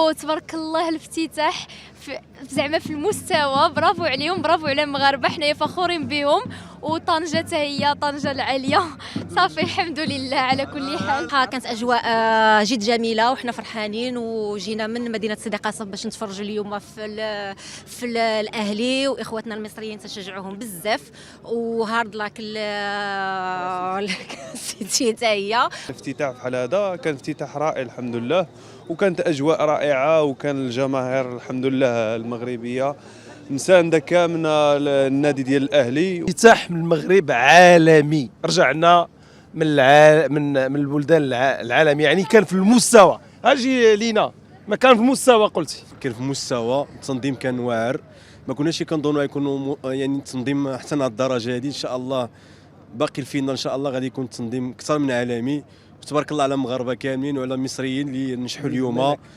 وتبارك الله الافتتاح زعما في المستوى. برافو عليهم، برافو على المغاربه، حنايا فخورين بهم. وطنجه حتى هي طنجه العاليه. صافي الحمد لله على كل حال. كانت اجواء جد جميله وحنا فرحانين، وجينا من مدينه سيدي قاسم باش نتفرجوا اليوم في الاهلي واخواتنا المصريين تشجعوهم بزاف. وهارد لاك السيتي حتى هي. الافتتاح بحال هذا كان افتتاح رائع الحمد لله، وكانت اجواء رائعه، وكان الجماهير الحمد لله المغربيه مسانده كامله النادي ديال الاهلي. افتتاح من المغرب عالمي، رجعنا من البلدان العالميه، يعني كان في المستوى. اجي لينا ما كان في المستوى قلتي. كان في مستوى التنظيم كان واعر، ما كناش كنظنوا يكونوا يعني التنظيم حتى لهاد الدرجه هذه. ان شاء الله باقي الفينال ان شاء الله غادي يكون التنظيم اكثر من عالمي. تبارك الله على المغاربه كاملين وعلى المصريين اللي نجحوا اليوم.